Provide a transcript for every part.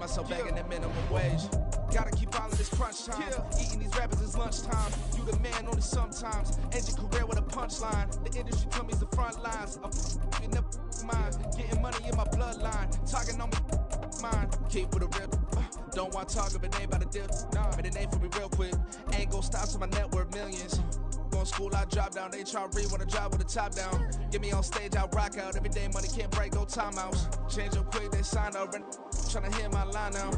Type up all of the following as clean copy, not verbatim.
myself begging the minimum wage. Gotta keep following this crunch time. Eating these rappers is lunchtime. You the man only sometimes. End your career with a punchline. The industry to me is the front lines. I'm in the mind. Getting money in my bloodline. Talking on me mind. Keep with a real. Don't want to talk if it ain't about a dip. But it ain't for me real quick. Ain't gon' stop so my net worth millions. Going school, I drop down. They try to read when I drop with the top down. Get me on stage, I rock out. Every day money can't break, no timeouts. Change up quick, they sign up. Trying to hear my line now.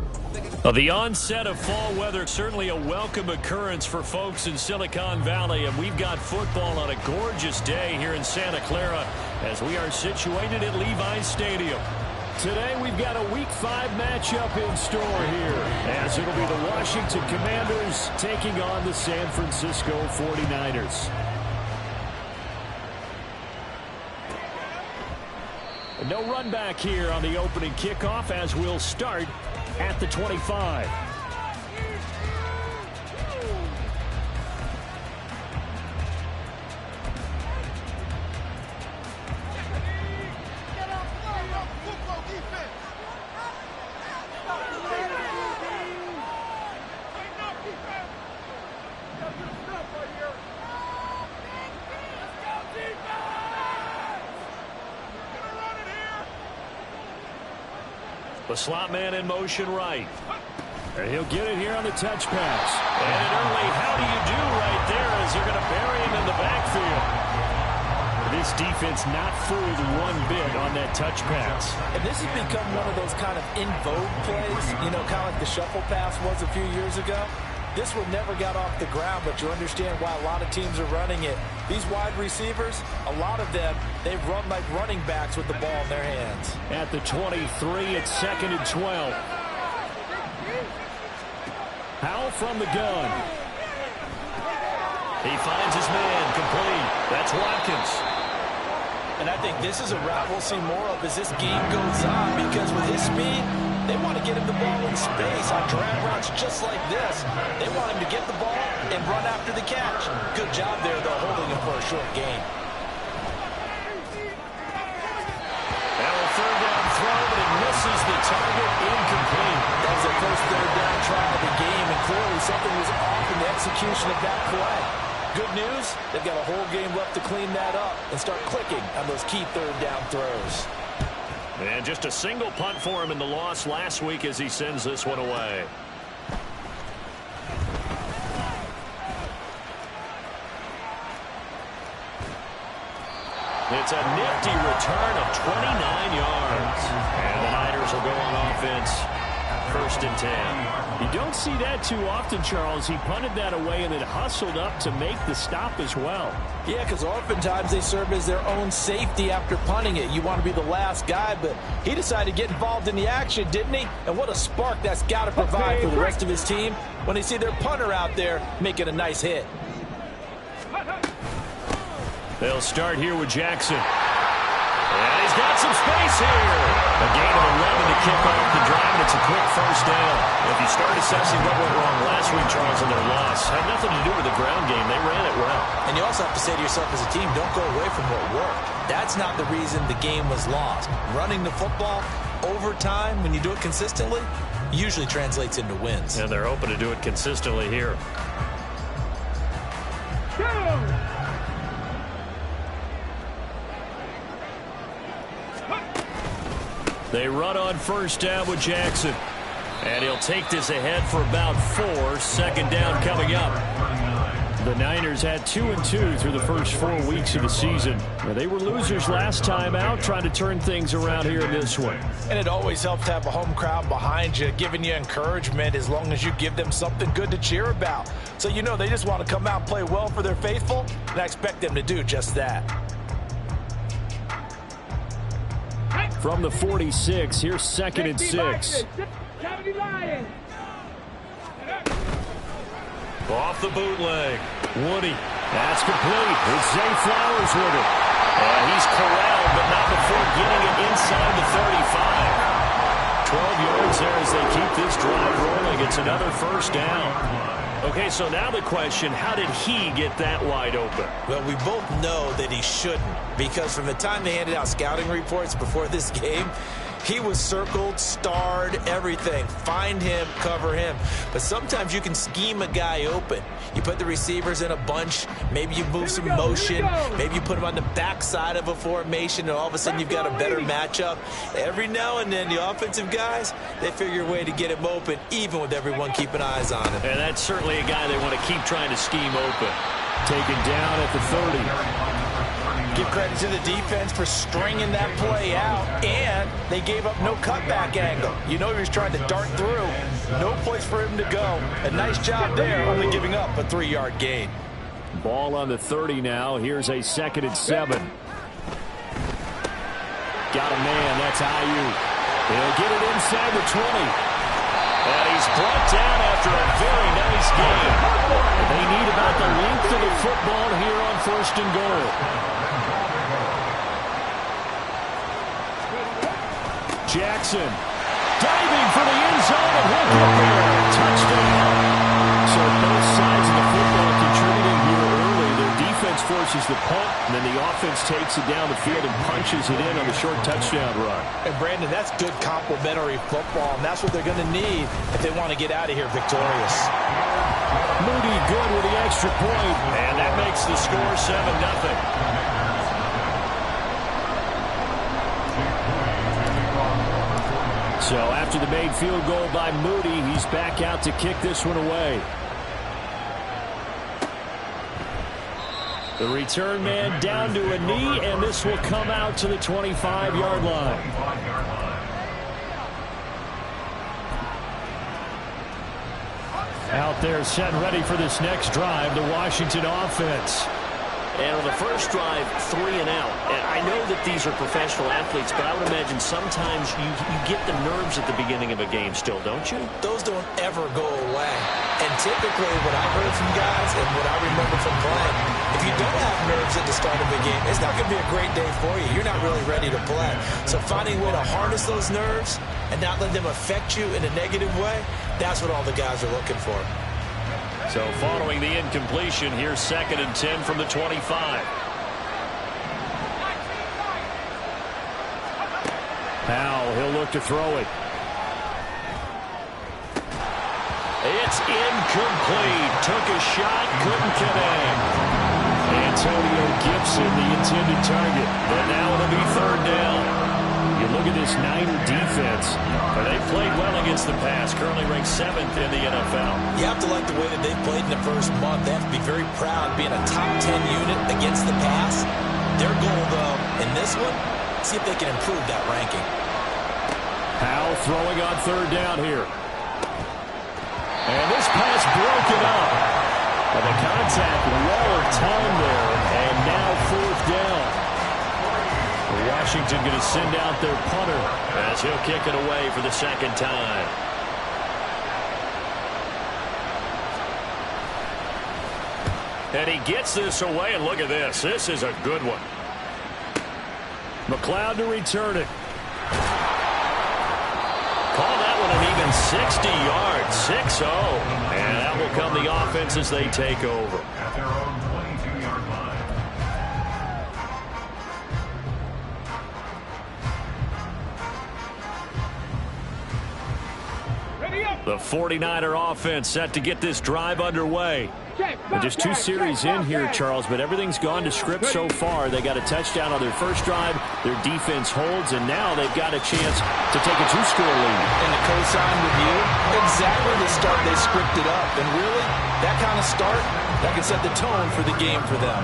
Well, the onset of fall weather, certainly a welcome occurrence for folks in Silicon Valley. And we've got football on a gorgeous day here in Santa Clara as we are situated at Levi's Stadium. Today we've got a Week 5 matchup in store here, as it'll be the Washington Commanders taking on the San Francisco 49ers. No run back here on the opening kickoff as we'll start at the 25. The slot man in motion right. And he'll get it here on the touch pass. And an early how do you do right there as they're going to bury him in the backfield. This defense not fooled one bit on that touch pass. And this has become one of those kind of in vogue plays, you know, kind of like the shuffle pass was a few years ago. This one never got off the ground, but you understand why a lot of teams are running it. These wide receivers, a lot of them, they run like running backs with the ball in their hands. At the 23, it's 2nd and 12. Howell from the gun. He finds his man, complete. That's Watkins. And I think this is a route we'll see more of as this game goes on, because with his speed, they want to get him the ball in space on drag routes just like this. They want him to get the ball and run after the catch. Good job there, though, holding him for a short gain. Now a third down throw, but it misses the target, incomplete. That was the first third down try of the game, and clearly something was off in the execution of that play. Good news, they've got a whole game left to clean that up and start clicking on those key third down throws. And just a single punt for him in the loss last week as he sends this one away. It's a nifty return of 29 yards. And the Niners will go on offense. 1st and 10. You don't see that too often, Charles. He punted that away and then hustled up to make the stop as well. Yeah, because oftentimes they serve as their own safety after punting it. You want to be the last guy, but he decided to get involved in the action, didn't he? And what a spark that's got to provide for the rest of his team when they see their punter out there making a nice hit. They'll start here with Jackson. And he's got some space here. A gain of 11 to kick off the drive, and it's a quick 1st down. If you start assessing what went wrong last week, Charles, in their loss, had nothing to do with the ground game. They ran it well. And you also have to say to yourself as a team, don't go away from what worked. That's not the reason the game was lost. Running the football over time, when you do it consistently, usually translates into wins. And they're hoping to do it consistently here. They run on 1st down with Jackson. And he'll take this ahead for about 4. 2nd down coming up. The Niners had 2-2 through the first 4 weeks of the season. They were losers last time out, trying to turn things around here in this one. And it always helps to have a home crowd behind you, giving you encouragement as long as you give them something good to cheer about. So you know they just want to come out and play well for their faithful, and I expect them to do just that. From the 46, here's 2nd and 6. Off the bootleg. Woody. That's complete. It's Zay Flowers with it. And he's corralled, but not before getting it inside the 35. 12 yards there as they keep this drive rolling. It's another 1st down. Okay, so now the question, how did he get that wide open? Well, we both know that he shouldn't, because from the time they handed out scouting reports before this game, He was circled, starred, everything. Find him, cover him. But sometimes you can scheme a guy open. You put the receivers in a bunch. Maybe you move some motion. Maybe you put them on the backside of a formation, and all of a sudden you've got a better matchup. Every now and then, the offensive guys, they figure a way to get him open, even with everyone keeping eyes on him. And that's certainly a guy they want to keep trying to scheme open. Taken down at the 30. Give credit to the defense for stringing that play out, and they gave up no cutback angle. You know he was trying to dart through. No place for him to go. A nice job there, only giving up a 3-yard gain. Ball on the 30 now. Here's a 2nd and 7. Got a man. That's Aiyuk. He'll get it inside the 20. And he's brought down after a very nice game. They need about the length of the football here on 1st and goal. Jackson diving for the end zone, and he'll get there. Touchdown. So both sides of the football contributing here early. Their defense forces the punt, and then the offense takes it down the field and punches it in on the short touchdown run. And Brandon, that's good complementary football, and that's what they're going to need if they want to get out of here victorious. Moody good with the extra point, and that makes the score 7-0. So after the made field goal by Moody, he's back out to kick this one away. The return man down to a knee, and this will come out to the 25-yard line. Out there set and ready for this next drive, the Washington offense. And on the first drive, 3 and out. And I know that these are professional athletes, but I would imagine sometimes you get the nerves at the beginning of a game still, don't you? Those don't ever go away. And typically what I've heard from guys and what I remember from playing, if you don't have nerves at the start of a game, it's not going to be a great day for you. You're not really ready to play. So finding a way to harness those nerves and not let them affect you in a negative way, that's what all the guys are looking for. So following the incompletion, here's 2nd and 10 from the 25. Powell, he'll look to throw it. It's incomplete. Took a shot, couldn't connect. Antonio Gibson, the intended target. But now it'll be 3rd down. You look at this Niner defense. They've played well against the pass. Currently ranked 7th in the NFL. You have to like the way that they've played in the first month. They have to be very proud being a top 10 unit against the pass. Their goal, though, in this one, see if they can improve that ranking. Powell throwing on 3rd down here. And this pass broken up. And the contact well timed there. And now 4th down. Washington going to send out their punter as he'll kick it away for the 2nd time. And he gets this away, and look at this. This is a good one. McLeod to return it. Call that one an even 60 yards, 6-0. And that will come the offense as they take over. At their own 22-yard line. The 49er offense set to get this drive underway. And just 2 series in here, Charles, but everything's gone to script so far. They got a touchdown on their first drive. Their defense holds, and now they've got a chance to take a 2-score lead. And to co-sign with you, exactly the start they scripted up. And really, that kind of start, that can set the tone for the game for them.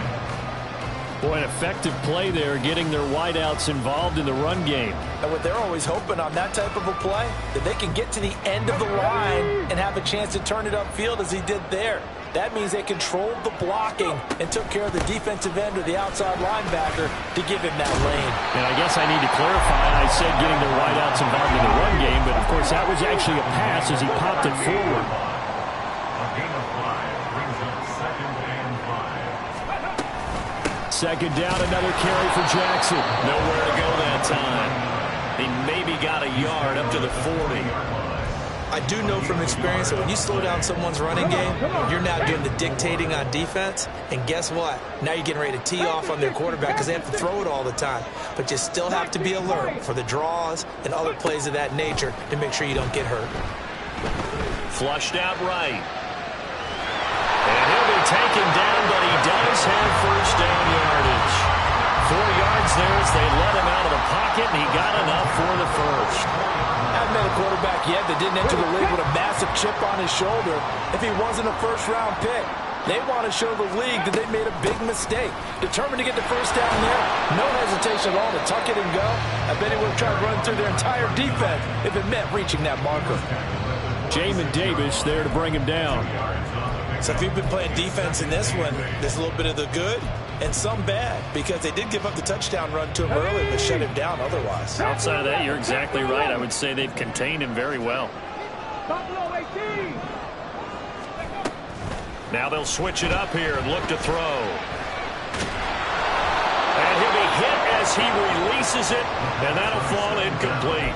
Boy, an effective play there, getting their wideouts involved in the run game. And what they're always hoping on that type of a play, that they can get to the end of the line and have a chance to turn it upfield as he did there. That means they controlled the blocking and took care of the defensive end or the outside linebacker to give him that lane. And I guess I need to clarify, I said getting their wideouts involved in the run game, but of course that was actually a pass as he popped it forward. A gain of 5 brings up 2nd and 5. 2nd down, another carry for Jackson. Nowhere to go that time. He maybe got a yard up to the 40. I do know from experience that when you slow down someone's running game, you're now doing the dictating on defense. And guess what? Now you're getting ready to tee off on their quarterback because they have to throw it all the time. But you still have to be alert for the draws and other plays of that nature to make sure you don't get hurt. Flushed out right. And he'll be taken down, but he does have first down yardage. 4 yards there as they let him out of the pocket, and he got enough for the first. Haven't met a quarterback yet that didn't enter the league with a massive chip on his shoulder if he wasn't a first-round pick. They want to show the league that they made a big mistake. Determined to get the first down there, no hesitation at all to tuck it and go. I bet he would have tried to run through their entire defense if it meant reaching that marker. Jamin Davis there to bring him down. So if you've been playing defense in this one, there's a little bit of the good and some bad because they did give up the touchdown run to him early but shut him down otherwise. Outside of that, you're exactly right. I would say they've contained him very well. Now they'll switch it up here and look to throw. And he'll be hit as he releases it, and that'll fall incomplete.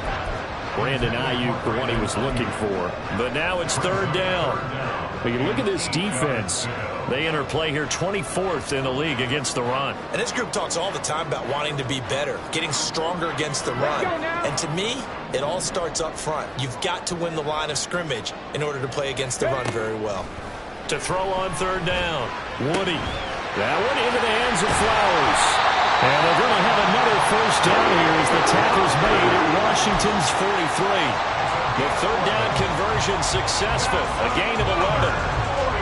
Brandon Ayuk, the one he was looking for. But now it's third down. But you look at this defense. They enter play here 24th in the league against the run. And this group talks all the time about wanting to be better, getting stronger against the run. And to me, it all starts up front. You've got to win the line of scrimmage in order to play against the run very well. To throw on third down, Woody. That one into the hands of Flowers. And they're going to have another first down here as the tackle's made at Washington's 43. The third down conversion successful, a gain of 11.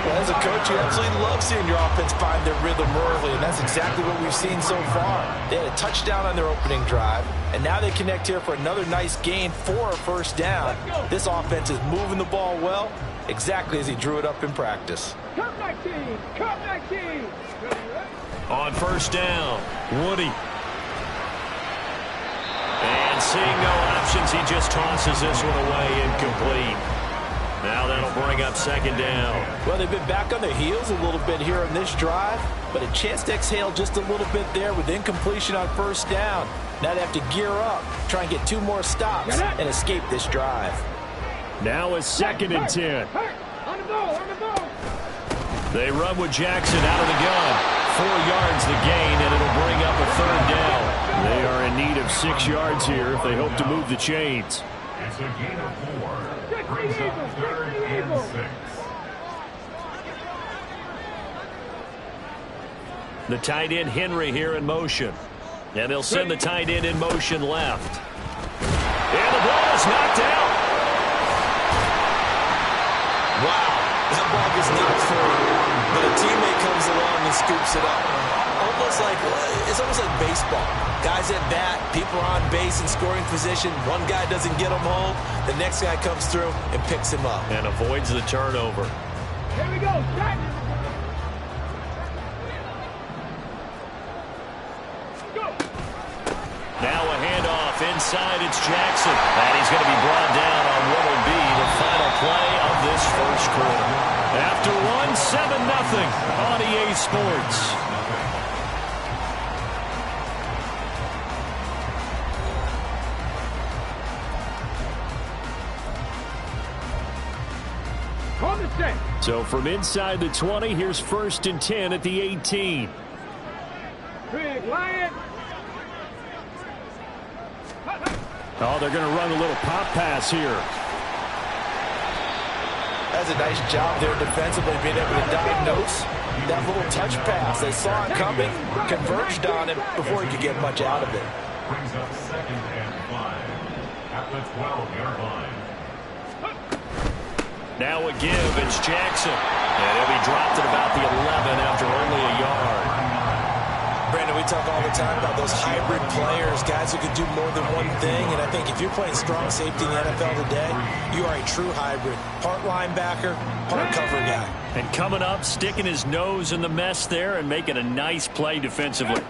Well, as a coach, you absolutely love seeing your offense find their rhythm early, and that's exactly what we've seen so far. They had a touchdown on their opening drive, and now they connect here for another nice gain for a first down. This offense is moving the ball well, exactly as he drew it up in practice. Come back team! Come back team! On first down, Woody. And seeing no options, he just tosses this one away incomplete. Now that'll bring up second down. Well, they've been back on their heels a little bit here on this drive, but a chance to exhale just a little bit there with incompletion on first down. Now they have to gear up, try and get 2 more stops, and escape this drive. Now a 2nd and 10. On the ball, on the ball. They run with Jackson out of the gun. 4 yards the gain, and it'll bring up a third down. They are in need of 6 yards here if they hope to move the chains. It's a gain of 4. Brings up third and 6. The tight end Henry here in motion. And they'll send the tight end in motion left. And the ball is knocked out. Wow, that ball gets knocked forward, but a teammate comes along and scoops it up. It's almost like baseball. Guys at bat, people are on base in scoring position. One guy doesn't get him home. The next guy comes through and picks him up. And avoids the turnover. Here we go, set. Go. Now a handoff inside. It's Jackson. And he's going to be brought down on what will be the final play of this first quarter. After one, 7-0 on EA Sports. So from inside the 20, here's 1st and 10 at the 18. Big Lion. Oh, they're going to run a little pop pass here. That's a nice job there defensively, being able to diagnose that little touch pass. They saw it coming, converged on it before he could get much out of it. Brings up 2nd and 5 at the 12-yard line. Now a give, it's Jackson. And he'll be dropped at about the 11 after only a yard. Brandon, we talk all the time about those hybrid players, guys who can do more than one thing. And I think if you're playing strong safety in the NFL today, you are a true hybrid. Part linebacker, part cover guy. And coming up, sticking his nose in the mess there and making a nice play defensively.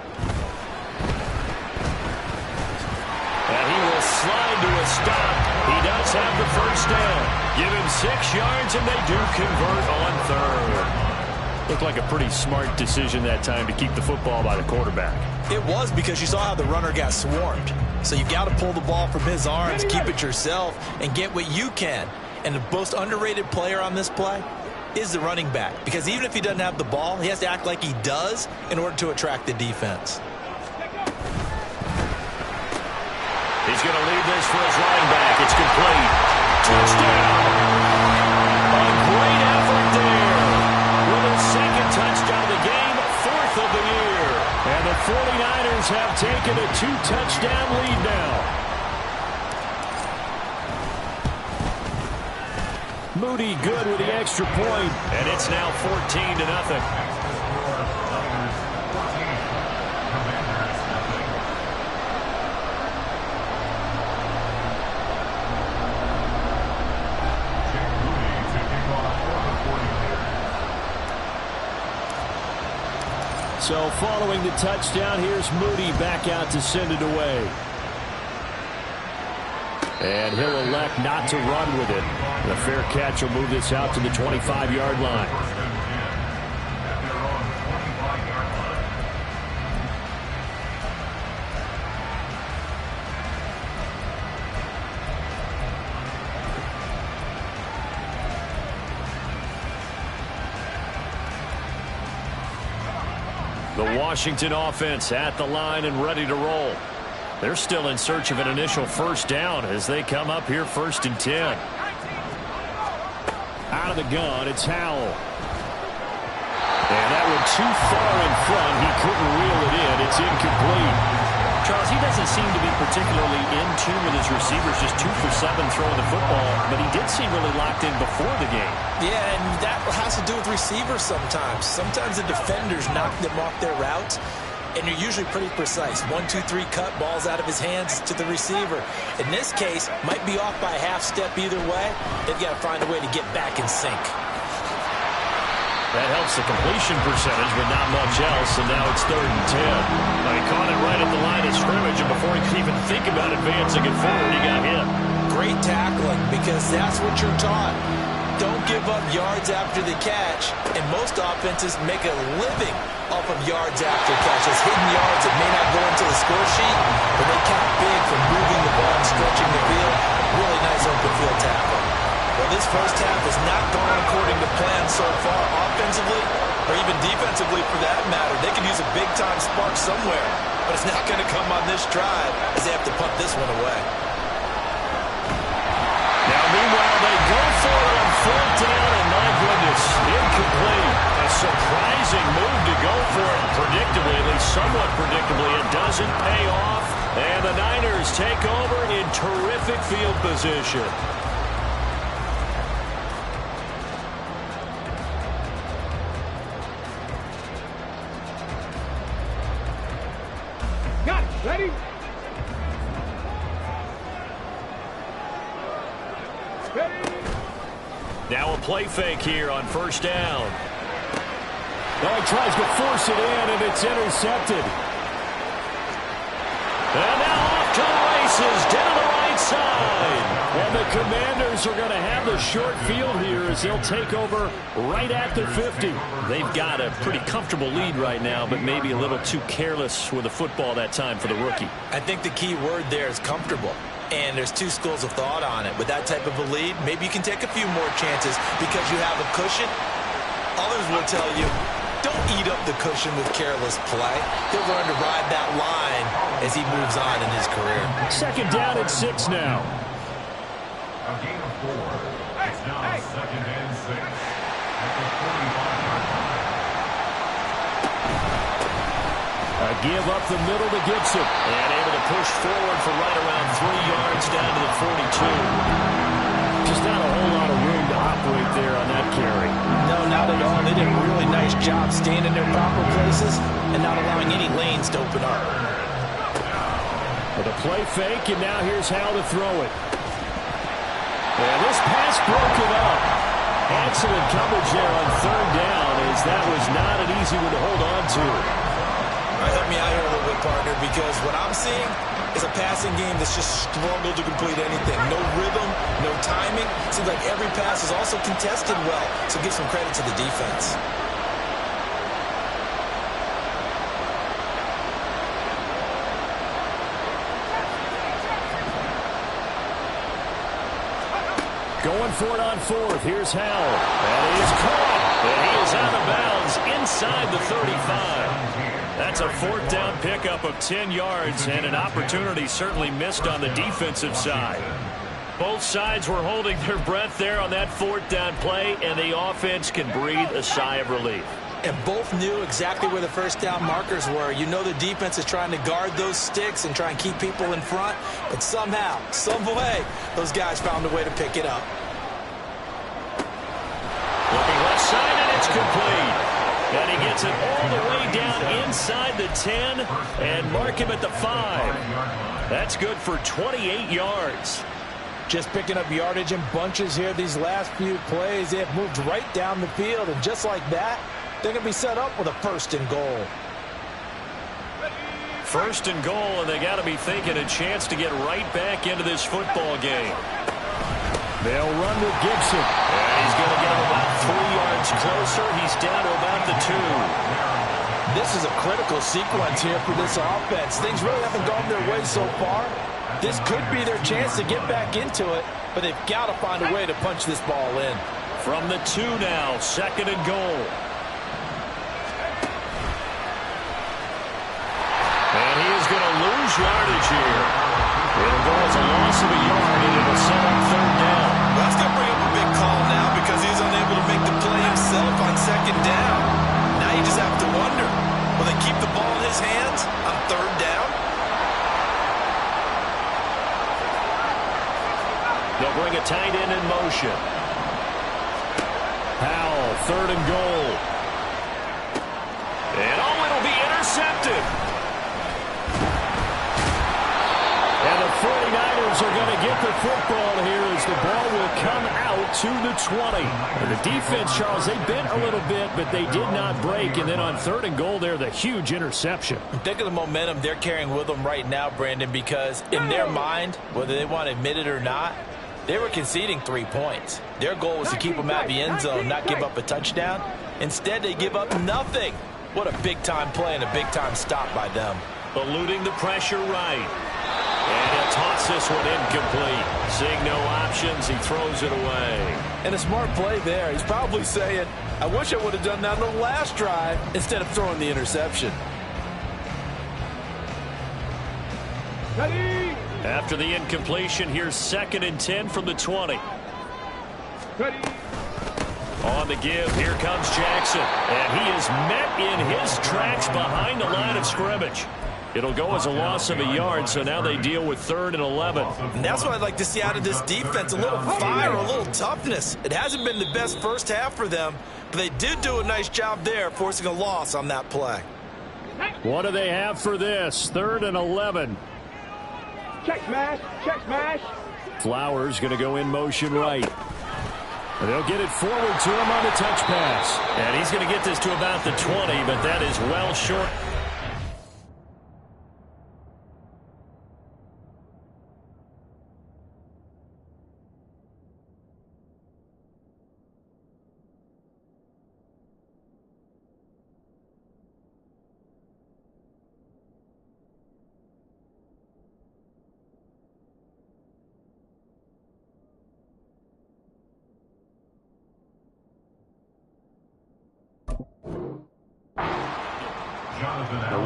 And he will slide to a stop. He does have the first down. Give him 6 yards, and they do convert on third. Looked like a pretty smart decision that time to keep the football by the quarterback. It was, because you saw how the runner got swarmed. So you got to pull the ball from his arms, keep it yourself, and get what you can. And the most underrated player on this play is the running back. Because even if he doesn't have the ball, he has to act like he does in order to attract the defense. He's going to lead this for his running back. It's complete. Touchdown! A great effort there. With his second touchdown of the game, 4th of the year. And the 49ers have taken a 2-touchdown lead now. Moody good with the extra point, and it's now 14-0. So following the touchdown, here's Moody back out to send it away. And he'll elect not to run with it. The fair catch will move this out to the 25-yard line. The Washington offense at the line and ready to roll. They're still in search of an initial first down as they come up here 1st and 10. Out of the gun, it's Howell. And that one too far in front. He couldn't reel it in. It's incomplete. Charles, he doesn't seem to be particularly in tune with his receivers, just 2 for 7 throwing the football, but he did seem really locked in before the game. Yeah, and that has to do with receivers sometimes. Sometimes the defenders knock them off their routes, and you're usually pretty precise. 1, 2, 3 cut, balls out of his hands to the receiver. In this case, might be off by a half step either way. They've got to find a way to get back in sync. That helps the completion percentage, but not much else, and now it's 3rd and 10. Well, he caught it right at the line of scrimmage, and before he could even think about advancing it forward, he got hit. Great tackling, because that's what you're taught. Don't give up yards after the catch, and most offenses make a living off of yards after catch. Those hidden yards that may not go into the score sheet, but they count big for moving the ball and stretching the field. Really nice open field tackle. Well, this first half has not gone according to plan so far, offensively or even defensively for that matter. They could use a big-time spark somewhere, but it's not going to come on this drive as they have to punt this one away. Now, meanwhile, they go for it on 4th down, and my goodness, incomplete. A surprising move to go for it predictably, at least somewhat predictably. It doesn't pay off, and the Niners take over in terrific field position. Got it. Ready? Now a play fake here on 1st down. Oh, he tries to force it in, and it's intercepted. And now off to the races, down the right side. And the Commanders are going to have the short field here as they'll take over right at the 50. They've got a pretty comfortable lead right now, but maybe a little too careless with the football that time for the rookie. I think the key word there is comfortable. And there's 2 schools of thought on it. With that type of a lead, maybe you can take a few more chances because you have a cushion. Others will tell you, don't eat up the cushion with careless play. He'll learn to ride that line as he moves on in his career. 2nd down and 6 now. A gain of 4. It's now 2nd and 6 at the 45-yard line. A give up the middle to Gibson. And able to push forward for right around 3 yards down to the 42. Just not a whole lot of room to operate there on that carry. No, not at all. They did a really nice job staying in their proper places and not allowing any lanes to open up. With a play fake, and now here's how to throw it. And this pass broken up. Excellent coverage there on 3rd down, as that was not an easy one to hold on to. All right, help me out here a little bit, partner, because what I'm seeing is a passing game that's just struggled to complete anything. No rhythm, no timing. Seems like every pass is also contested well, so give some credit to the defense. Going Going for it on fourth. Here's Howell. That is caught. And he is out of bounds inside the 35. That's a fourth down pickup of 10 yards and an opportunity certainly missed on the defensive side. Both sides were holding their breath there on that fourth down play, and the offense can breathe a sigh of relief. And both knew exactly where the first down markers were. You know the defense is trying to guard those sticks and try and keep people in front, but somehow, some way, those guys found a way to pick it up. Looking left side, and it's complete. And he gets it all the way down inside the 10 and mark him at the 5. That's good for 28 yards. Just picking up yardage in bunches here these last few plays. They have moved right down the field, and just like that, they're going to be set up with a first and goal. First and goal, and they got to be thinking a chance to get right back into this football game. They'll run with Gibson. And he's going to get him about 3 yards closer. He's down to about the 2. This is a critical sequence here for this offense. Things really haven't gone their way so far. This could be their chance to get back into it, but they've got to find a way to punch this ball in. From the 2 now, second and goal. And he is going to lose yardage here. It'll go as a loss of a yard, and it'll set up third down. Well, that's going to bring up a big call now because he's unable to make the play himself on second down. Now you just have to wonder, will they keep the ball in his hands on third down? They'll bring a tight end in motion. Howell, third and goal. And it'll be intercepted. And the 49ers are going to get the football here as the ball will come out to the 20. And the defense, Charles, they bent a little bit, but they did not break. And then on third and goal there, the huge interception. Think of the momentum they're carrying with them right now, Brandon, because in their mind, whether they want to admit it or not, they were conceding 3 points. Their goal was to keep them out of the end zone, not give up a touchdown. Instead, they give up nothing. What a big-time play and a big-time stop by them. Eluding the pressure right. And he'll toss this one incomplete. Seeing no options, he throws it away. And a smart play there. He's probably saying, I wish I would have done that on the last drive instead of throwing the interception. Ready? After the incompletion, here's second and 10 from the 20. Ready? On the give, here comes Jackson. And he is met in his tracks behind the line of scrimmage. It'll go as a loss of a yard, so now they deal with third and 11. And that's what I'd like to see out of this defense, a little fire, a little toughness. It hasn't been the best first half for them, but they did do a nice job there, forcing a loss on that play. What do they have for this? Third and 11. Check smash. Check smash. Flowers going to go in motion right. And they'll get it forward to him on the touch pass. And he's going to get this to about the 20, but that is well short.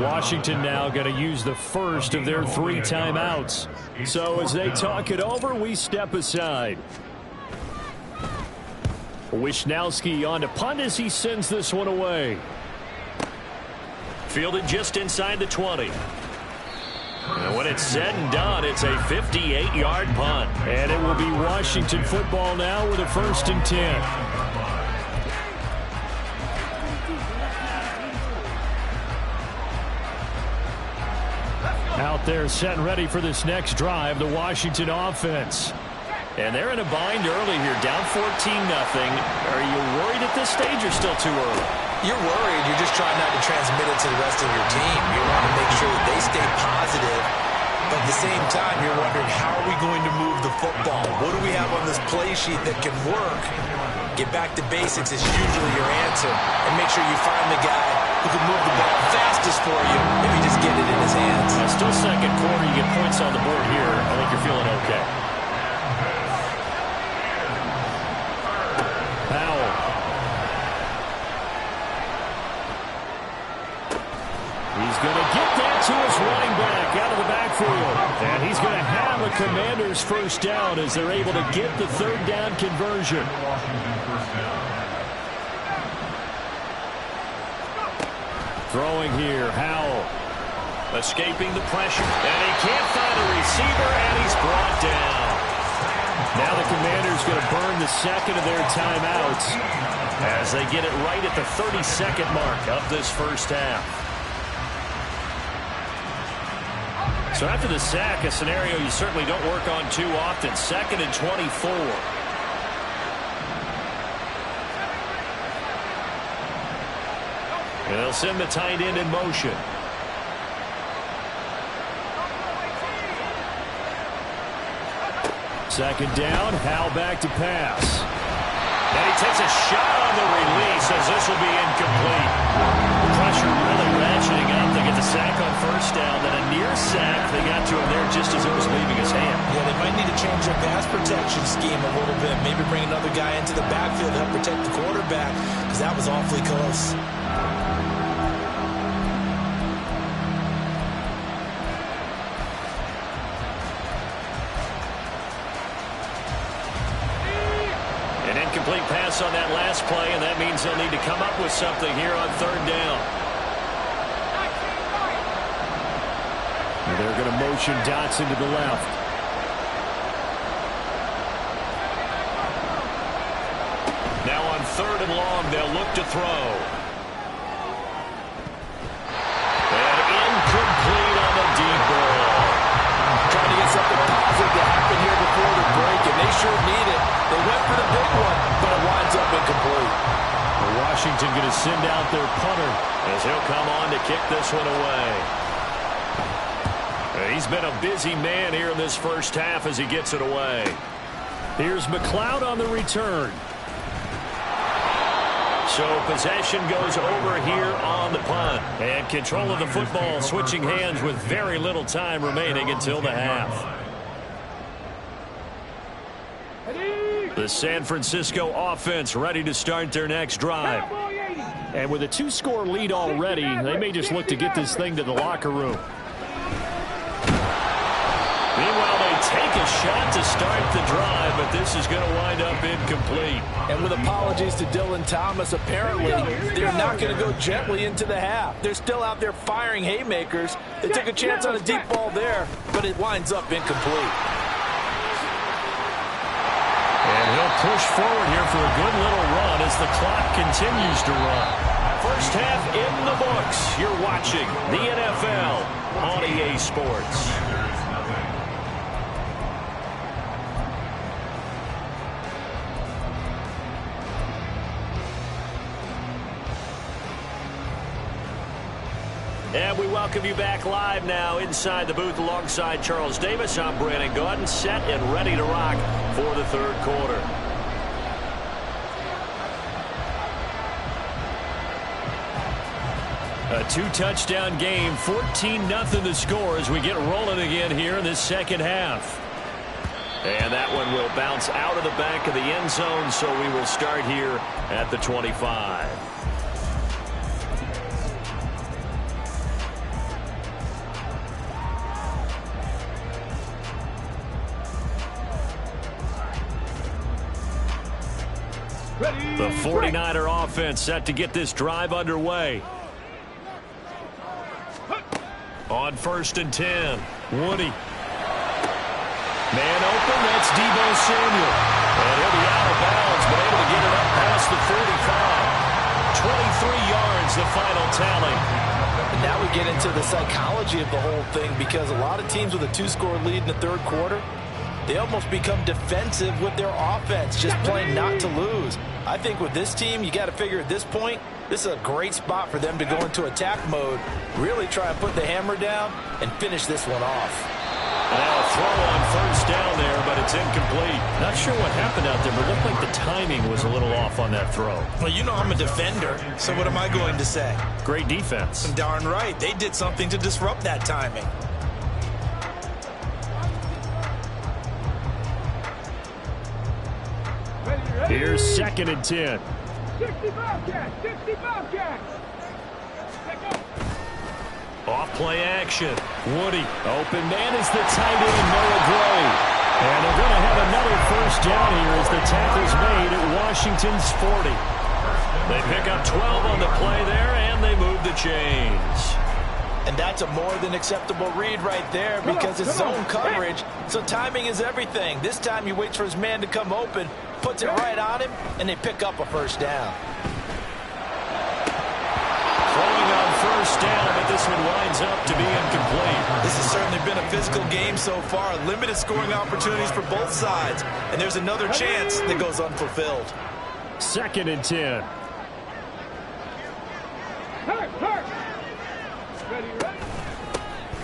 Washington now going to use the first of their 3 timeouts. So as they talk it over, we step aside. Wishnowski on to punt as he sends this one away. Fielded just inside the 20. And when it's said and done, it's a 58-yard punt. And it will be Washington football now with a first and 10. Out there set and ready for this next drive, the Washington offense. And they're in a bind early here, down 14-0. Are you worried at this stage or still too early? You're worried. You're just trying not to transmit it to the rest of your team. You want to make sure that they stay positive. But at the same time, you're wondering, how are we going to move the football? What do we have on this play sheet that can work? Get back to basics is usually your answer. And make sure you find the guy who can move the ball fastest for you if you just get it in his hands. Still second quarter. You get points on the board here. I think you're feeling okay. Going to get that to his running back out of the backfield. And he's going to have a Commanders first down as they're able to get the third down conversion. Washington first down. Throwing here, Howell. Escaping the pressure. And he can't find a receiver, and he's brought down. Now the Commanders going to burn the second of their timeouts as they get it right at the 32nd mark of this first half. So after the sack, a scenario you certainly don't work on too often. 2nd and 24. And they'll send the tight end in motion. Second down, Howell back to pass. And he takes a shot on the release as this will be incomplete. Pressure really ratcheting up. They get the sack on first down, then a near sack. They got to him there just as it was leaving his hand. Yeah, they might need to change their pass protection scheme a little bit. Maybe bring another guy into the backfield to help protect the quarterback, because that was awfully close. Incomplete pass on that last play, and that means they'll need to come up with something here on third down. And they're going to motion Dotson to the left. Now on third and long, they'll look to throw. And incomplete on the deep ball. Trying to get something positive to happen here before the break, and they sure need it. They went for the big one, but it winds up incomplete. Washington going to send out their punter as he'll come on to kick this one away. He's been a busy man here in this first half as he gets it away. Here's McLeod on the return. So possession goes over here on the punt. And control of the football switching hands with very little time remaining until the half. The San Francisco offense ready to start their next drive. And with a 2-score lead already, they may just look to get this thing to the locker room. Meanwhile, they take a shot to start the drive, but this is going to wind up incomplete. And with apologies to Dylan Thomas, apparently they're not going to go gently into the half. They're still out there firing haymakers. They took a chance on a deep ball there, but it winds up incomplete. And he'll push forward here for a good little run as the clock continues to run. First half in the books. You're watching the NFL on EA Sports. And we welcome you back live now inside the booth alongside Charles Davis. I'm Brandon Gaudin, set and ready to rock for the third quarter. A 2-touchdown game, 14-0 the score as we get rolling again here in this second half. And that one will bounce out of the back of the end zone, so we will start here at the 25. The 49er offense set to get this drive underway. On 1st and 10, Woody. Man open, that's Deebo Samuel. And he'll be out of bounds, but able to get it up past the 45. 23 yards, the final tally. And now we get into the psychology of the whole thing, because a lot of teams with a 2-score lead in the third quarter, they almost become defensive with their offense, just playing not to lose. I think with this team, you got to figure at this point, this is a great spot for them to go into attack mode, really try and put the hammer down and finish this one off. Now a throw on first down there, but it's incomplete. Not sure what happened out there, but it looked like the timing was a little off on that throw. Well, you know I'm a defender, so what am I going to say? Great defense. Darn right. They did something to disrupt that timing. Here's 2nd and 10. 60 Bobcats! 60 Bobcats! Off play action. Woody. Open man is the tight end, Noah Gray. And they're going to have another first down here as the tackle's made at Washington's 40. They pick up 12 on the play there, and they move the chains. And that's a more than acceptable read right there because it's zone coverage, so timing is everything. This time he waits for his man to come open, puts it right on him, and they pick up a first down. Throwing on first down, but this one winds up to be incomplete. This has certainly been a physical game so far. Limited scoring opportunities for both sides. And there's another chance that goes unfulfilled. 2nd and 10.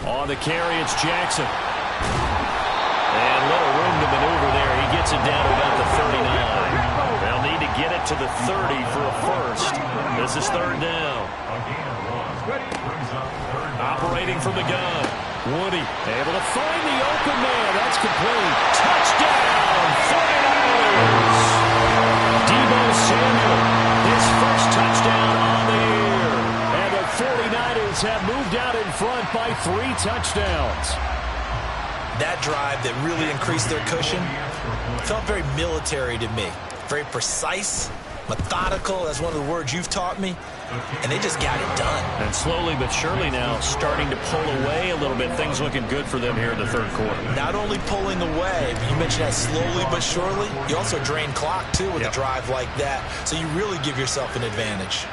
On the carry, it's Jackson. And little room to maneuver there. He gets it down to about the 39. They'll need to get it to the 30 for a first. This is 3rd down. Operating from the gun. Woody able to find the open man. That's complete. Touchdown, 49ers. Deebo Samuel, his first touchdown on the year. And the 49ers have moved out in front by 3 touchdowns. That drive that really increased their cushion felt very military to me. Very precise, methodical. That's one of the words you've taught me. And they just got it done. And slowly but surely now starting to pull away a little bit. Things looking good for them here in the 3rd quarter. Not only pulling away, but you mentioned that slowly but surely. You also drain clock, too, with a drive like that. So you really give yourself an advantage.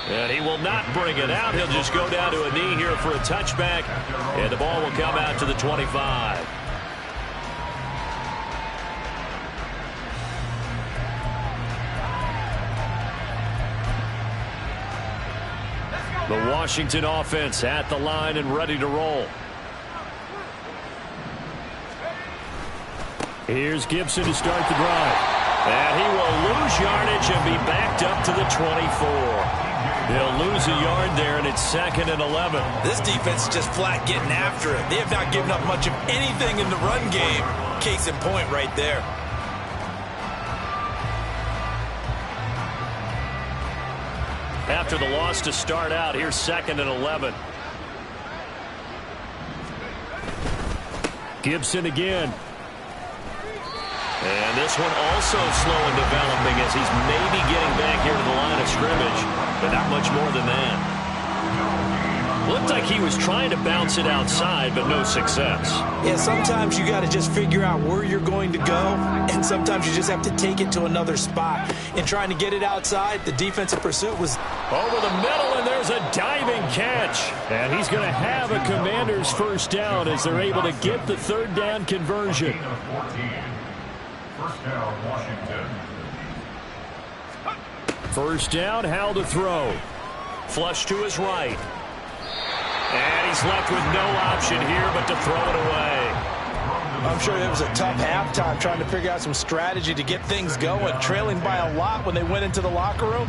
And he will not bring it out. He'll just go down to a knee here for a touchback. And the ball will come out to the 25. The Washington offense at the line and ready to roll. Here's Gibson to start the drive. And he will lose yardage and be backed up to the 24. They'll lose a yard there, and it's 2nd and 11. This defense is just flat getting after it. They have not given up much of anything in the run game. Case in point right there. After the loss to start out, here's 2nd and 11. Gibson again. And this one also slow in developing as he's maybe getting back here to the line of scrimmage, but not much more than that. Looked like he was trying to bounce it outside, but no success. Yeah, sometimes you got to just figure out where you're going to go, and sometimes you just have to take it to another spot. In trying to get it outside, the defensive pursuit was over the middle, and there's a diving catch. And he's going to have a Commander's first down as they're able to get the 3rd down conversion. First down, Washington. First down, Howell to throw. Flush to his right. And he's left with no option here but to throw it away. I'm sure it was a tough halftime trying to figure out some strategy to get things going, trailing by a lot when they went into the locker room.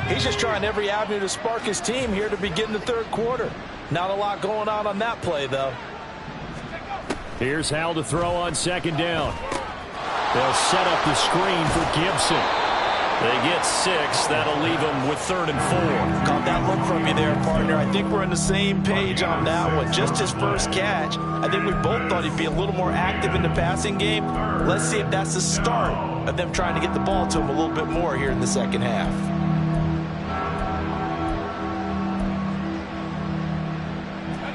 He's just trying every avenue to spark his team here to begin the 3rd quarter. Not a lot going on that play, though. Here's Howell to throw on 2nd down. They'll set up the screen for Gibson. They get 6. That'll leave them with 3rd and 4. Caught that look from you there, partner. I think we're on the same page on that one. Just his first catch. I think we both thought he'd be a little more active in the passing game. Let's see if that's the start of them trying to get the ball to him a little bit more here in the 2nd half.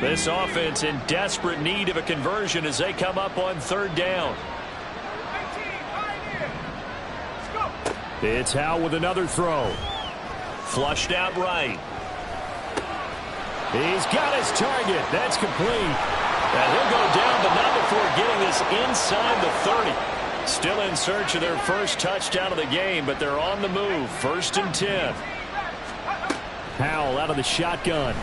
This offense in desperate need of a conversion as they come up on 3rd down. It's Howell with another throw. Flushed out right. He's got his target. That's complete. And he'll go down, but not before getting this inside the 30. Still in search of their first touchdown of the game, but they're on the move. 1st and 10. Howell out of the shotgun.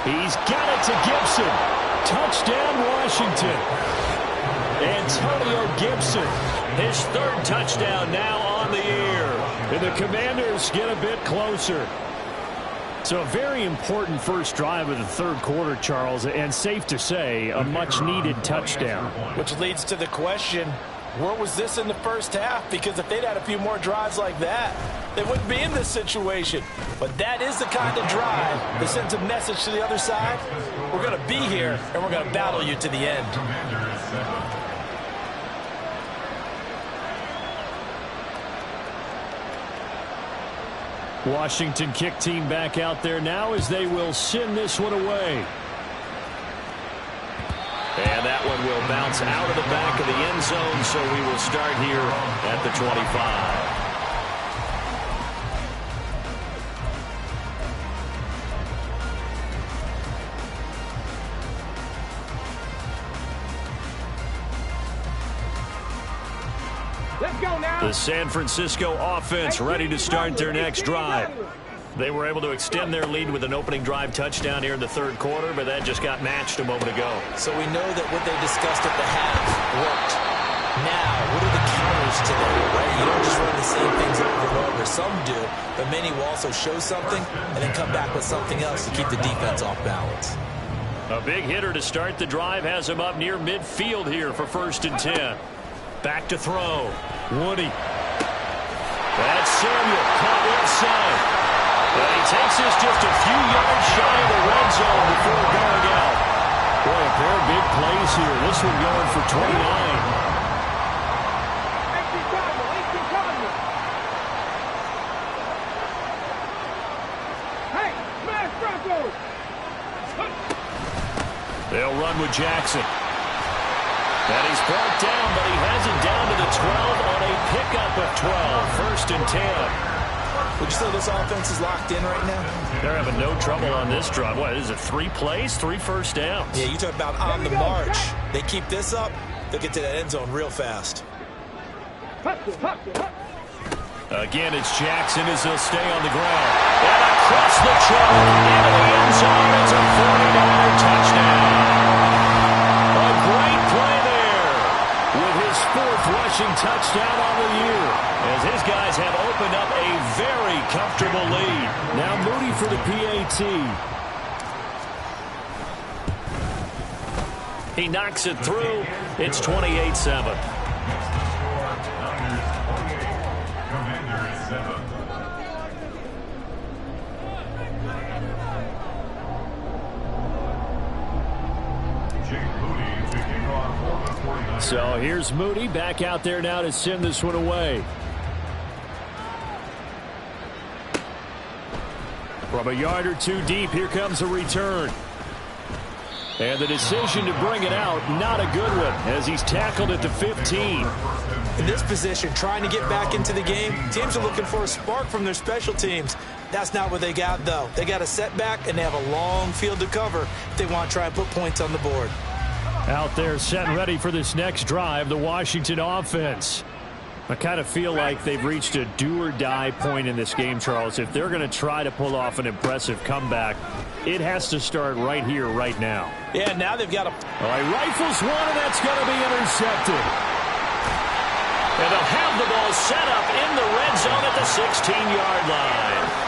He's got it to Gibson. Touchdown, Washington. Antonio Gibson, his 3rd touchdown now on the year. And the Commanders get a bit closer. So a very important first drive of the 3rd quarter, Charles, and safe to say, a much-needed touchdown. Which leads to the question, where was this in the first half? Because if they'd had a few more drives like that, they wouldn't be in this situation. But that is the kind of drive that sends a message to the other side. We're going to be here, and we're going to battle you to the end. Washington kick team back out there now as they will send this one away. And that one will bounce out of the back of the end zone, so we will start here at the 25. The San Francisco offense ready to start their next drive. They were able to extend their lead with an opening drive touchdown here in the third quarter, but that just got matched a moment ago. So we know that what they discussed at the half worked. Now, what are the counters to that, right? You don't just run the same things over and over. Some do, but many will also show something and then come back with something else to keep the defense off balance. A big hitter to start the drive has him up near midfield here for 1st and 10. Back to throw. Woody. That's Samuel caught inside. But he takes this just a few yards shy of the red zone before going out. Boy, a pair of big plays here. This one going for 29. They'll run with Jackson. And he's brought down, but he has it down to the 12 on a pickup of 12. 1st and 10. Would you say this offense is locked in right now? They're having no trouble on this drive. What is it, 3 plays, 3 first downs? Yeah, you talk about on the march. They keep this up, they'll get to that end zone real fast. Again, it's Jackson as he'll stay on the ground. And across the track into the end zone. It's a 49er touchdown. A great play there with his 4th rushing touchdown on the year, as his guys have opened up a very comfortable lead. Now Moody for the PAT. He knocks it through. It's 28-7. So here's Moody back out there now to send this one away. From a yard or two deep, here comes a return. And the decision to bring it out, not a good one, as he's tackled at the 15. In this position, trying to get back into the game, teams are looking for a spark from their special teams. That's not what they got, though. They got a setback, and they have a long field to cover if they want to try and put points on the board. Out there set and ready for this next drive, the Washington offense. I kind of feel like they've reached a do-or-die point in this game, Charles. If they're going to try to pull off an impressive comeback, it has to start right here, right now. Yeah, now they've got a... All right, rifles one, and that's going to be intercepted. And they'll have the ball set up in the red zone at the 16-yard line.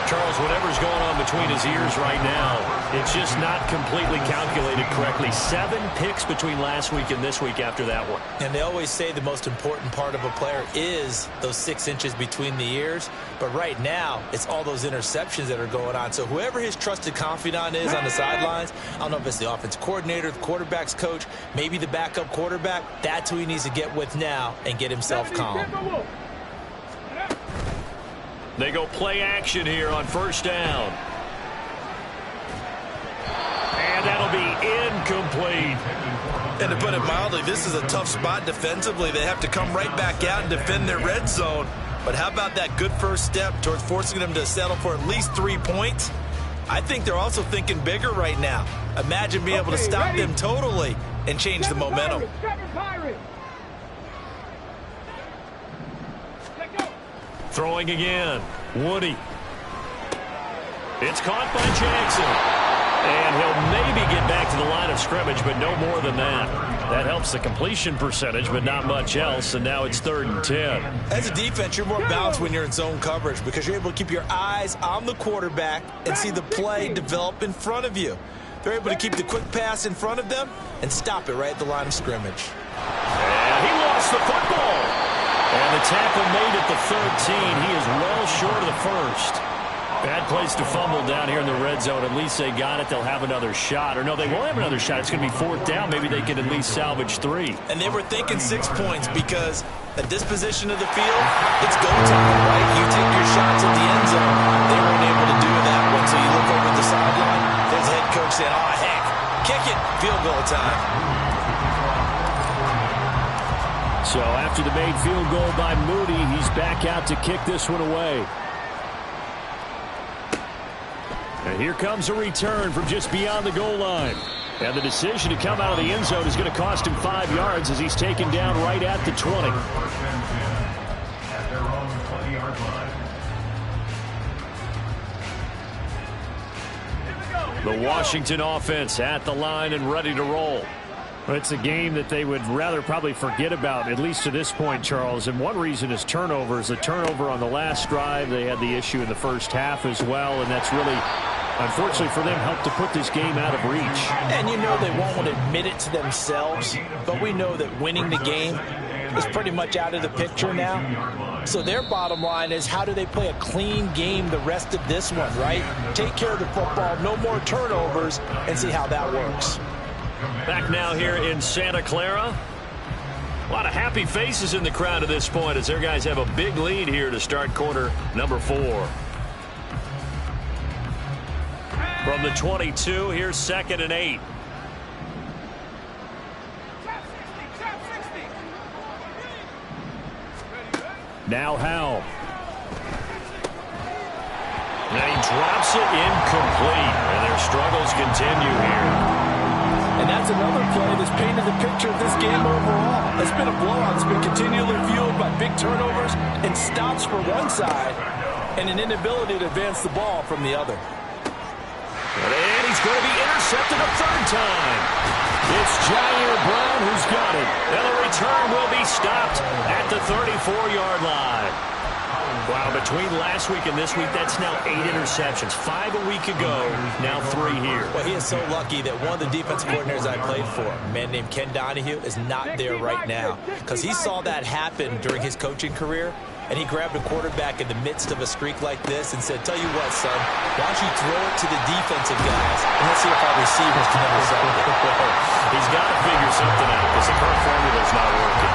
Charles, whatever's going on between his ears right now, it's just not completely calculated correctly. 7 picks between last week and this week after that one. And they always say the most important part of a player is those 6 inches between the ears. But right now, it's all those interceptions that are going on. So whoever his trusted confidant is on the sidelines, I don't know if it's the offense coordinator, the quarterback's coach, maybe the backup quarterback, that's who he needs to get with now and get himself calm. They go play action here on 1st down. And that'll be incomplete. And to put it mildly, this is a tough spot defensively. They have to come right back out and defend their red zone. But how about that good first step towards forcing them to settle for at least 3 points? I think they're also thinking bigger right now. Imagine being able to stop them totally and change the momentum. Throwing again. Woody. It's caught by Jackson. And he'll maybe get back to the line of scrimmage, but no more than that. That helps the completion percentage, but not much else, and now it's 3rd and 10. As a defense, you're more balanced when you're in zone coverage because you're able to keep your eyes on the quarterback and see the play develop in front of you. They're able to keep the quick pass in front of them and stop it right at the line of scrimmage. And he lost the football. And the tackle made at the 13. He is well short of the first. Bad place to fumble down here in the red zone. At least they got it. They'll have another shot. Or no, they won't have another shot. It's going to be 4th down. Maybe they can at least salvage 3. And they were thinking 6 points because at this position of the field, it's go time, right? You take your shots at the end zone. They weren't able to do that one. So you look over the sideline. There's the head coach saying, oh, heck, kick it. Field goal time. So after the made field goal by Moody, he's back out to kick this one away. And here comes a return from just beyond the goal line. And the decision to come out of the end zone is going to cost him 5 yards as he's taken down right at the 20. At their own 20-yard line. The Washington offense at the line and ready to roll. Well, it's a game that they would rather probably forget about, at least to this point, Charles. And one reason is turnovers. The turnover on the last drive, they had the issue in the first half as well, and that's really, unfortunately for them, helped to put this game out of reach. And you know they won't want to admit it to themselves, but we know that winning the game is pretty much out of the picture now. So their bottom line is, how do they play a clean game the rest of this one, right? Take care of the football, no more turnovers, and see how that works. Back now here in Santa Clara. A lot of happy faces in the crowd at this point as their guys have a big lead here to start quarter number 4. From the 22, here's 2nd and 8. Now Howell. Now he drops it incomplete, and their struggles continue here. And that's another play that's painted the picture of this game overall. It's been a blowout. It's been continually fueled by big turnovers and stops for one side and an inability to advance the ball from the other. And he's going to be intercepted a 3rd time. It's Jair Brown who's got it. And the return will be stopped at the 34-yard line. Wow, between last week and this week, that's now 8 interceptions. 5 a week ago, now 3 here. Well, he is so lucky that one of the defensive coordinators I played for, a man named Ken Donahue, is not there right now. Because he saw that happen during his coaching career, and he grabbed a quarterback in the midst of a streak like this and said, tell you what, son, why don't you throw it to the defensive guys, and let's see if our receivers can intercept it. He's got to figure something out because the current formula's not working.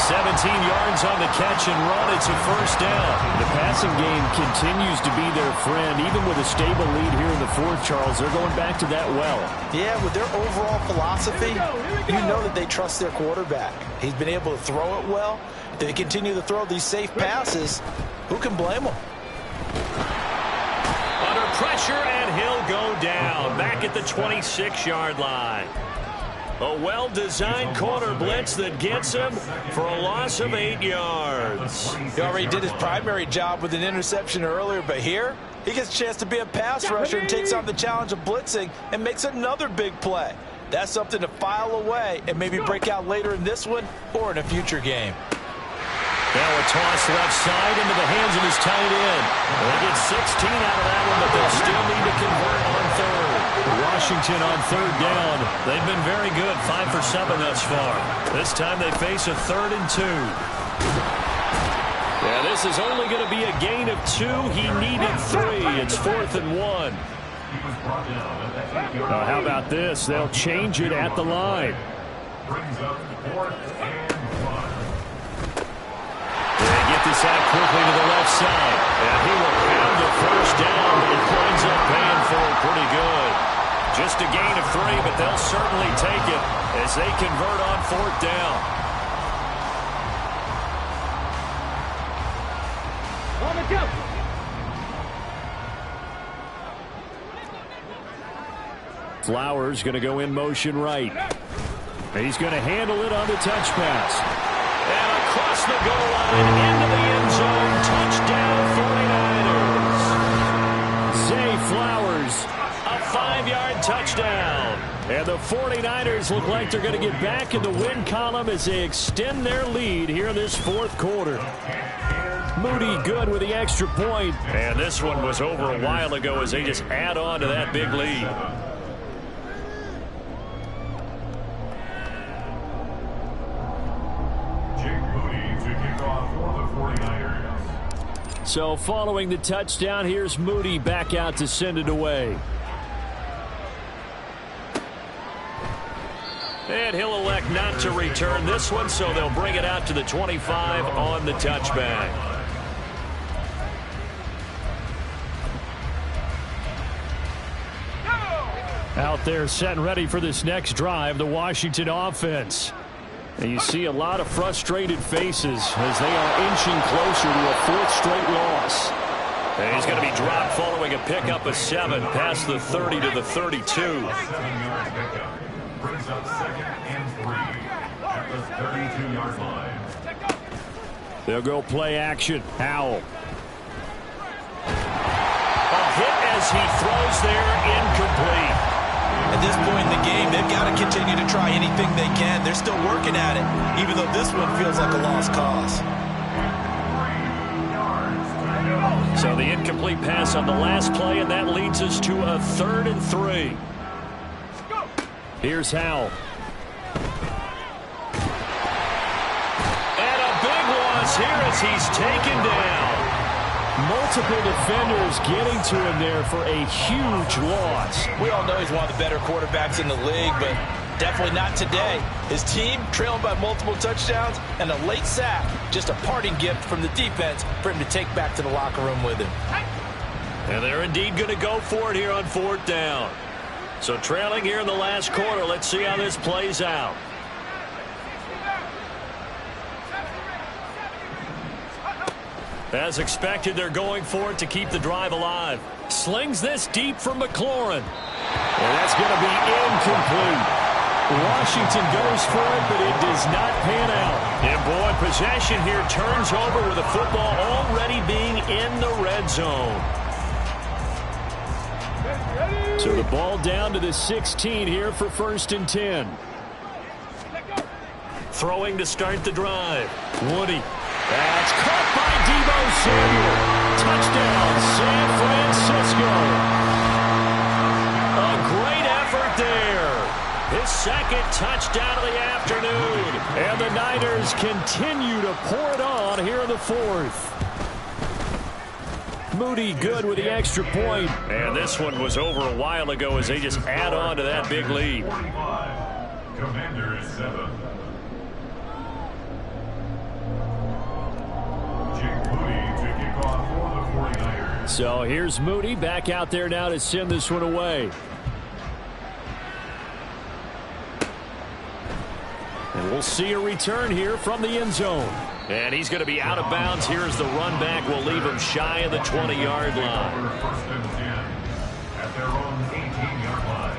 17 yards on the catch and run. It's a 1st down. The passing game continues to be their friend. Even with a stable lead here in the 4th, Charles, they're going back to that well. Yeah, with their overall philosophy, you know that they trust their quarterback. He's been able to throw it well. If they continue to throw these safe passes, who can blame them? Under pressure, and he'll go down. Back at the 26-yard line. A well-designed corner blitz that gets him for a loss of 8 yards. He already did his primary job with an interception earlier, but here he gets a chance to be a pass rusher and takes on the challenge of blitzing and makes another big play. That's something to file away and maybe break out later in this one or in a future game. Now a toss left side into the hands of his tight end. They get 16 out of that one, but they'll still need to convert on 3rd. Washington on 3rd down. They've been very good, 5 for 7 thus far. This time they face a 3rd and 2. Yeah, this is only going to be a gain of 2. He needed 3. It's 4th and 1. Now, how about this? They'll change it at the line. Brings up 4th and 1. They get this out quickly to the left side. And he will have the 1st down. It winds up paying for it pretty good. Just a gain of 3, but they'll certainly take it as they convert on 4th down. On the jump. Flowers going to go in motion right. He's going to handle it on the touch pass. And across the goal line into the end zone. Touchdown 49ers. Zay Flowers, a 5-yard touchdown. And the 49ers look like they're going to get back in the win column as they extend their lead here in this 4th quarter. Moody good with the extra point. And this one was over a while ago as they just add on to that big lead. Jake Moody to kickoff for the 49ers. So following the touchdown, here's Moody back out to send it away. And he'll elect not to return this one, so they'll bring it out to the 25 on the touchback. Out there set and ready for this next drive, the Washington offense. And you see a lot of frustrated faces as they are inching closer to a fourth straight loss. And he's going to be dropped following a pickup of 7 past the 30 to the 32. 7-yard pickup brings up 2nd and 3 at the 32-yard line. They'll go play action. Howell. A hit as he throws there, incomplete. At this point in the game, they've got to continue to try anything they can. They're still working at it, even though this one feels like a lost cause. So the incomplete pass on the last play, and that leads us to a 3rd and 3. Here's Howell. And a big loss here as he's taken down. Multiple defenders getting to him there for a huge loss. We all know he's one of the better quarterbacks in the league, but definitely not today. His team trailing by multiple touchdowns and a late sack. Just a parting gift from the defense for him to take back to the locker room with him. And they're indeed going to go for it here on 4th down. So trailing here in the last quarter, let's see how this plays out. As expected, they're going for it to keep the drive alive. Slings this deep for McLaurin. And that's going to be incomplete. Washington goes for it, but it does not pan out. And boy, possession here turns over with the football already being in the red zone. So the ball down to the 16 here for 1st and 10. Throwing to start the drive. Woody. That's caught by Deebo Samuel. Touchdown, San Francisco. A great effort there. His 2nd touchdown of the afternoon. And the Niners continue to pour it on here in the 4th. Moody good with the extra point. And this one was over a while ago as they just add on to that big lead. 45. Commanders 7. So here's Moody back out there now to send this one away. And we'll see a return here from the end zone. And he's going to be out of bounds here as the run back will leave him shy of the 20-yard line. 1st and 10 at their own 18-yard line.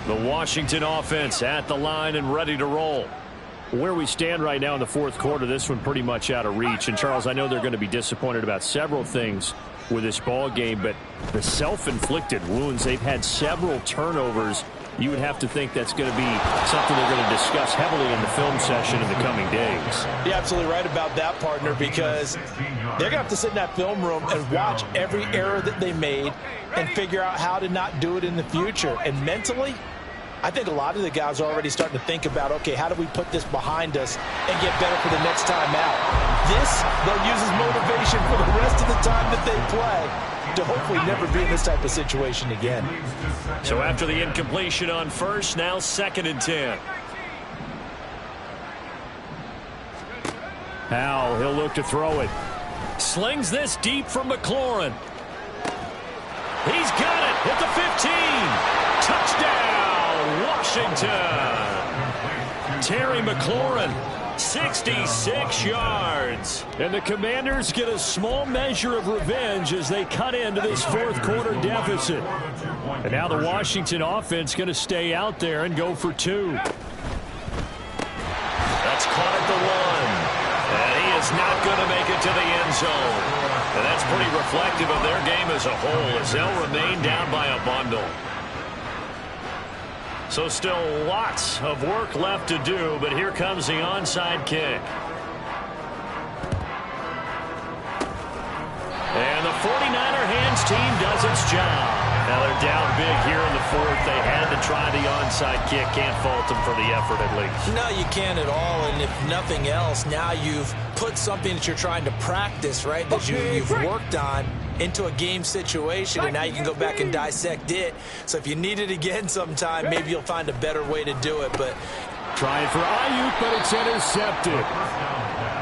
The Washington offense at the line and ready to roll. Where we stand right now in the 4th quarter, this one pretty much out of reach. And, Charles, I know they're going to be disappointed about several things with this ball game, but the self-inflicted wounds, they've had several turnovers. You would have to think that's going to be something they're going to discuss heavily in the film session in the coming days. You're absolutely right about that, partner, because they're going to have to sit in that film room and watch every error that they made and figure out how to not do it in the future. And mentally, I think a lot of the guys are already starting to think about, okay, how do we put this behind us and get better for the next time out? This, they'll use as motivation for the rest of the time that they play to hopefully never be in this type of situation again. So after the incompletion on 1st, now 2nd and 10. Howell, he'll look to throw it. Slings this deep for McLaurin. He's got it at the 15. Touchdown, Washington. Terry McLaurin, 66 yards. And the Commanders get a small measure of revenge as they cut into this 4th quarter deficit. And now the Washington offense going to stay out there and go for 2. That's caught at the 1. And he is not going to make it to the end zone. And that's pretty reflective of their game as a whole as they'll remain down by a bundle. So still lots of work left to do, but here comes the onside kick. And the 49er hands team does its job. Now they're down big here in the 4th. They had to to try the onside kick. Can't fault him for the effort at least. No, you can't at all. And if nothing else, now you've put something that you're trying to practice, right, that you've worked on into a game situation, and now you can go back and dissect it. So if you need it again sometime, maybe you'll find a better way to do it. But trying for Aiyuk, but it's intercepted.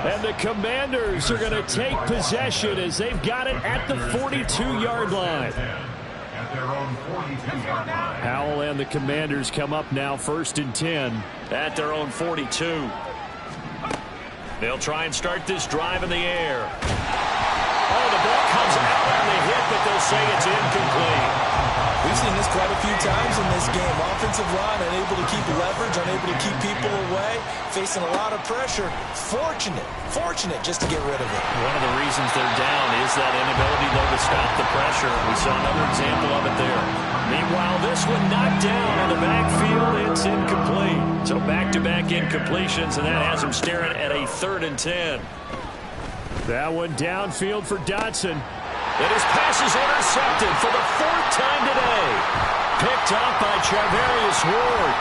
And the Commanders are going to take possession as they've got it at the 42-yard line. At their own 42-yard line. Howell and the Commanders come up now 1st and 10 at their own 42. They'll try and start this drive in the air. Oh, the ball comes out on the hit, but they'll say it's incomplete. We've seen this quite a few times in this game. Offensive line unable to keep leverage, unable to keep people away, facing a lot of pressure. Fortunate just to get rid of it. One of the reasons they're down is that inability, though, to stop the pressure. We saw another example of it there. Meanwhile, this one knocked down in the backfield. It's incomplete. So back-to-back incompletions, and that has them staring at a 3rd and 10. That one downfield for Dotson. And his pass is intercepted for the 4th time today. Picked up by Charvarius Ward.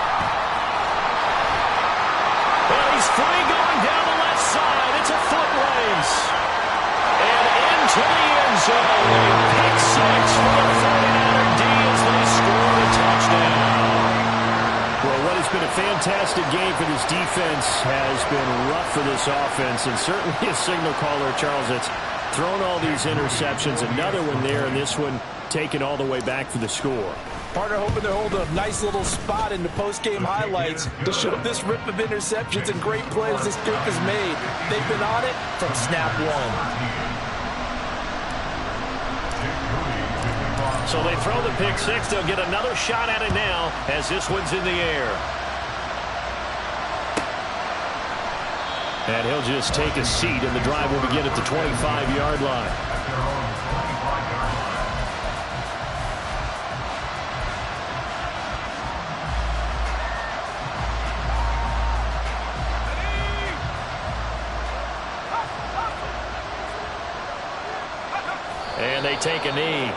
Well, he's free going down the left side. It's a foot race. And into the end zone. Pick 6 for the 49er D as they score a touchdown. Well, what has been a fantastic game for this defense has been rough for this offense, and certainly a signal caller, Charles, that's thrown all these interceptions. Another one there, and this one taken all the way back for the score. Partner hoping they're holding a nice little spot in the post-game highlights to show this rip of interceptions and great plays this group has made. They've been on it from snap one. So they throw the pick 6. They'll get another shot at it now as this one's in the air. And he'll just take a seat, and the drive will begin at the 25-yard line. And they take a knee.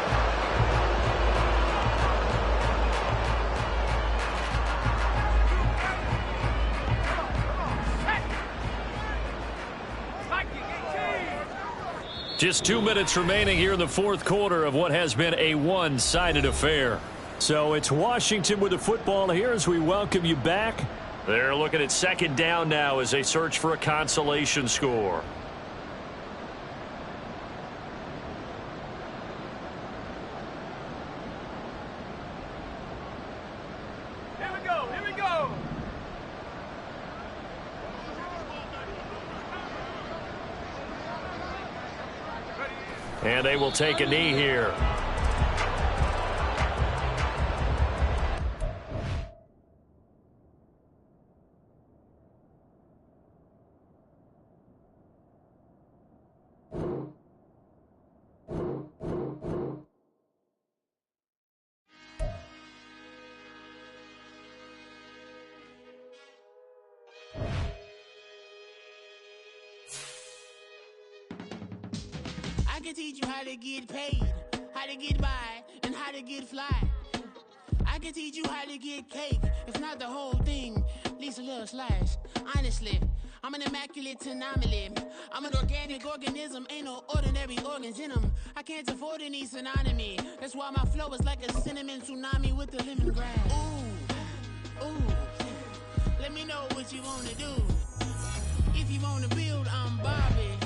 Just 2 minutes remaining here in the 4th quarter of what has been a one-sided affair. So it's Washington with the football here as we welcome you back. They're looking at 2nd down now as they search for a consolation score. Here we go, here we go. And they will take a knee here. I can teach you how to get paid, how to get by, and how to get fly. I can teach you how to get cake, if not the whole thing, at least a little slice. Honestly, I'm an immaculate anomaly. I'm an organic organism, ain't no ordinary organs in them. I can't afford any synonymy. That's why my flow is like a cinnamon tsunami with the lemongrass. Ooh, let me know what you wanna do. If you wanna build, I'm Bobby.